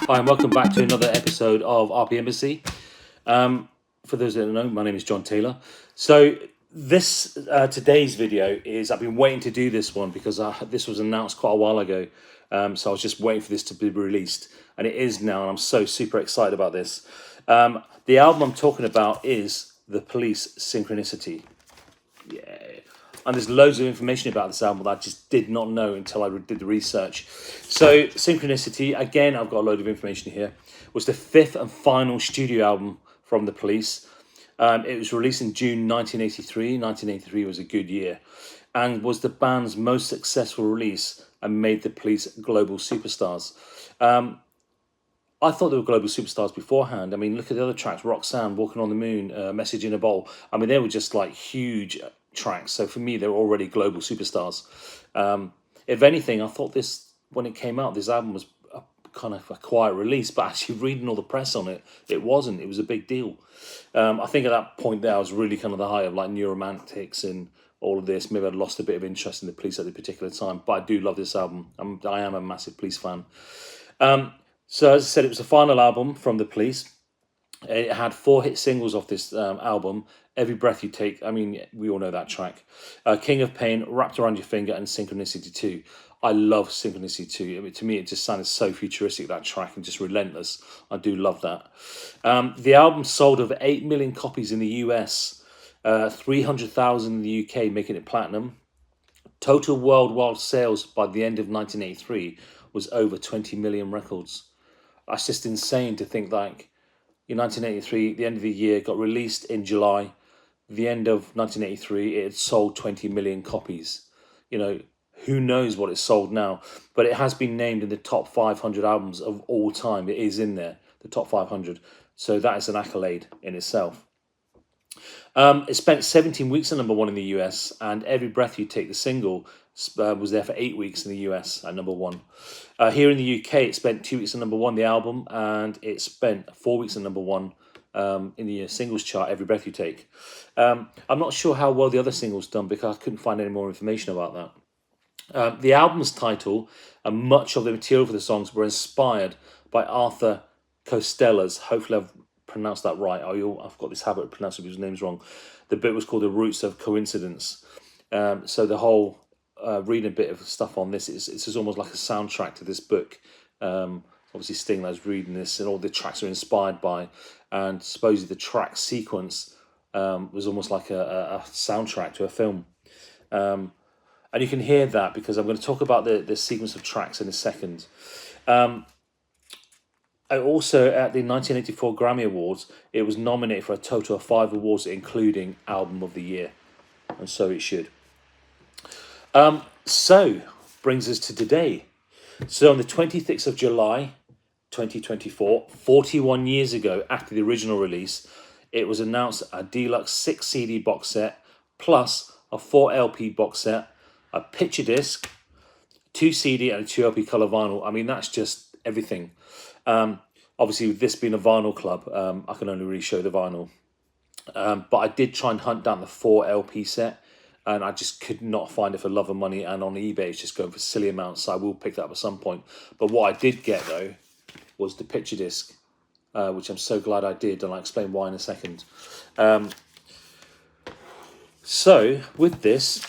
Hi, and welcome back to another episode of RPMbassy. For those that don't know, my name is John Taylor. So this today's video is, I've been waiting to do this one because this was announced quite a while ago. So I was just waiting for this to be released, and it is now, and I'm so super excited about this. The album I'm talking about is The Police Synchronicity. Yeah. And there's loads of information about this album that I just did not know until I did the research. So Synchronicity, again, I've got a load of information here, was the fifth and final studio album from The Police. It was released in June 1983. 1983 was a good year and was the band's most successful release and made The Police global superstars. I thought they were global superstars beforehand. I mean, look at the other tracks, Roxanne, Walking on the Moon, Message in a Bowl. I mean, they were just like huge tracks. So for me, they were already global superstars. If anything, I thought this, when it came out, this album was kind of a quiet release, but actually reading all the press on it, it wasn't. It was a big deal. I think at that point there, I was really kind of the height of like New Romantics and all of this. Maybe I'd lost a bit of interest in the Police at the particular time, but I do love this album. I am a massive Police fan. So as I said, it was the final album from The Police. It had 4 hit singles off this album. Every Breath You Take, I mean, we all know that track. King of Pain, Wrapped Around Your Finger, and Synchronicity 2. I love Synchronicity 2. I mean, to me, it just sounded so futuristic, that track, and just relentless. I do love that. The album sold over 8 million copies in the US, 300,000 in the UK, making it platinum. Total worldwide sales by the end of 1983 was over 20 million records. That's just insane to think, like, in 1983, the end of the year, got released in July. The end of 1983, it had sold 20 million copies. You know, who knows what it's sold now? But it has been named in the top 500 albums of all time. It is in there, the top 500. So that is an accolade in itself. It spent 17 weeks at #1 in the US, and Every Breath You Take, the single, was there for 8 weeks in the US at #1. Here in the UK, it spent 2 weeks at #1, the album, and it spent 4 weeks at #1 in the singles chart, Every Breath You Take. I'm not sure how well the other singles done because I couldn't find any more information about that. The album's title and much of the material for the songs were inspired by Arthur Costello's, hopefully I've pronounced that right. I've got this habit of pronouncing people's names wrong. The book was called The Roots of Coincidence. So the whole reading a bit of stuff on this, it's almost like a soundtrack to this book. Obviously Stinglay's reading this, and all the tracks are inspired by, and supposedly the track sequence was almost like a soundtrack to a film. And you can hear that because I'm going to talk about the sequence of tracks in a second. Also, at the 1984 Grammy Awards, it was nominated for a total of 5 awards, including Album of the Year. And so it should. So, brings us to today. So on the 26th of July, 2024, 41 years ago after the original release, it was announced a deluxe 6 CD box set, plus a 4 LP box set, a picture disc, 2 CD and a 2 LP colour vinyl. I mean, that's just everything. Obviously, with this being a vinyl club, I can only really show the vinyl. But I did try and hunt down the 4 LP set, and I just could not find it for love of money. And on eBay, it's just going for silly amounts, so I will pick that up at some point. But what I did get, though, was the picture disc, which I'm so glad I did, and I'll explain why in a second. So, with this,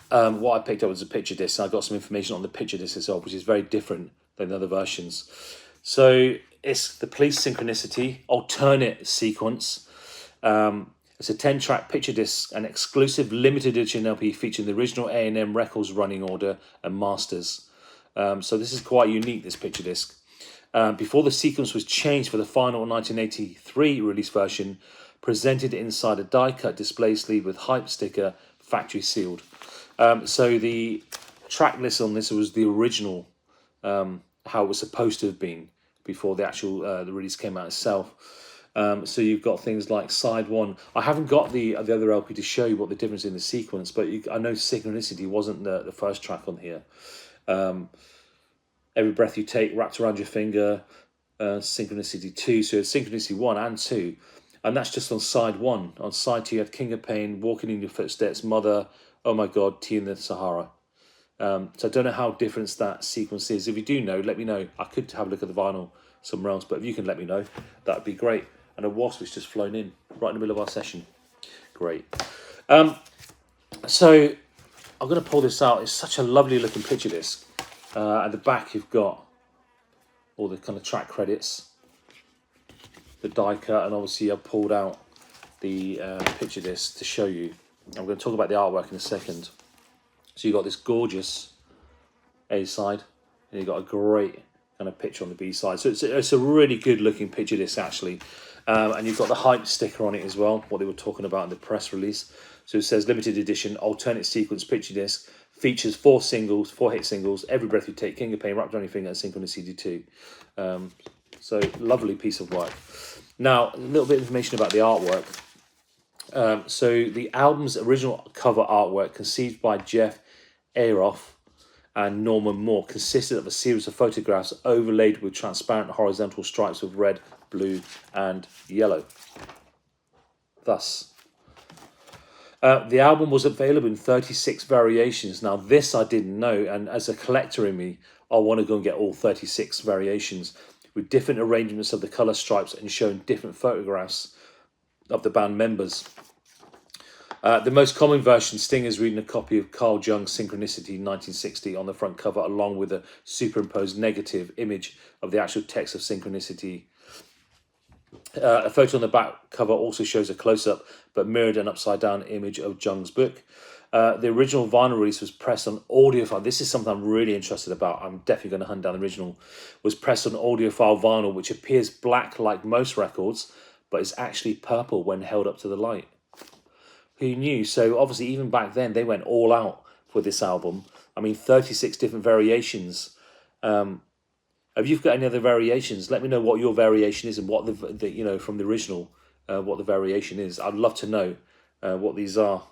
what I picked up was a picture disc, and I got some information on the picture disc itself, which is very different than the other versions. So it's the Police Synchronicity alternate sequence. It's a 10-track picture disc, an exclusive limited edition LP featuring the original A&M Records running order and masters. So this is quite unique, this picture disc. Before the sequence was changed for the final 1983 release version, presented inside a die-cut display sleeve with hype sticker, factory sealed. So the track list on this was the original, how it was supposed to have been before the actual the release came out itself. So you've got things like side 1. I haven't got the other LP to show you what the difference in the sequence, but I know Synchronicity wasn't the first track on here. Every Breath You Take, Wrapped Around Your Finger, Synchronicity 2. So it's Synchronicity 1 and 2. And that's just on side 1. On side 2, you had King of Pain, Walking in Your Footsteps, Mother, Oh My God, Tea in the Sahara. So I don't know how different that sequence is. If you do know, let me know. I could have a look at the vinyl somewhere else, but if you can let me know, that would be great. And a wasp has just flown in right in the middle of our session. Great. So I'm going to pull this out. It's such a lovely looking picture disc. At the back you've got all the kind of track credits, the die cut, and obviously I've pulled out the picture disc to show you. I'm going to talk about the artwork in a second. So you've got this gorgeous A side, and you've got a great kind of picture on the B side. So it's a really good looking picture disc actually. And you've got the hype sticker on it as well, what they were talking about in the press release. So it says limited edition alternate sequence picture disc, features 4 hit singles, Every Breath You Take, King of Pain, Wrapped Around Your Finger, and Synchronicity 2. So lovely piece of work. Now, a little bit of information about the artwork. So the album's original cover artwork, conceived by Jeff Ayeroff and Norman Moore, consisted of a series of photographs overlaid with transparent horizontal stripes of red, blue, and yellow. Thus, the album was available in 36 variations. Now, this I didn't know, and as a collector in me, I want to go and get all 36 variations with different arrangements of the colour stripes and showing different photographs of the band members. The most common version, Sting is reading a copy of Carl Jung's Synchronicity 1960 on the front cover, along with a superimposed negative image of the actual text of Synchronicity. A photo on the back cover also shows a close-up but mirrored and upside-down image of Jung's book. The original vinyl release was pressed on audiophile. This is something I'm really interested about. I'm definitely going to hunt down the original. Was pressed on audiophile vinyl, which appears black like most records, but is actually purple when held up to the light. Who knew? So obviously even back then they went all out for this album. I mean, 36 different variations. If you've got any other variations, let me know what your variation is and what the you know, from the original, what the variation is. I'd love to know what these are.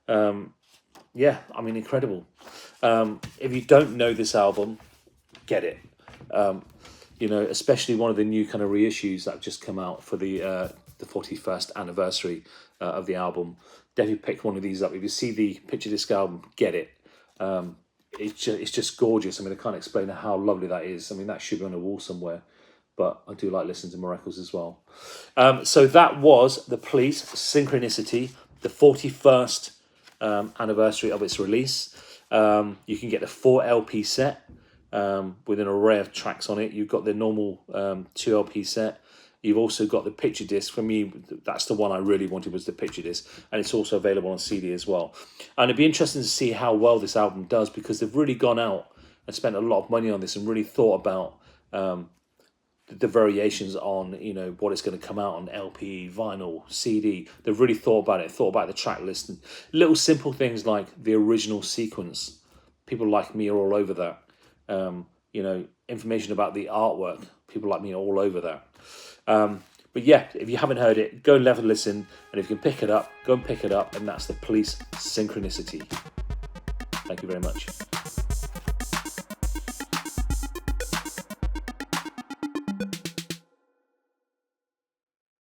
Yeah, I mean, incredible. If you don't know this album, get it. You know, especially one of the new kind of reissues that have just come out for the 41st anniversary of the album. Definitely pick one of these up. If you see the picture disc album, get it. It's just gorgeous. I mean, I can't explain how lovely that is. I mean, that should be on a wall somewhere, but I do like listening to more records as well. So that was The Police, Synchronicity, the 41st anniversary of its release. You can get the 4 LP set with an array of tracks on it. You've got the normal 2 LP set. You've also got the picture disc. For me, that's the one I really wanted, was the picture disc. And it's also available on CD as well. And it'd be interesting to see how well this album does, because they've really gone out and spent a lot of money on this and really thought about the variations on, you know, what it's going to come out on LP, vinyl, CD. They've really thought about it, thought about the track list. And little simple things like the original sequence. People like me are all over that. You know, information about the artwork. People like me are all over that. But yeah, if you haven't heard it, go and have a listen, and if you can pick it up, go and pick it up, and that's The Police, Synchronicity. Thank you very much.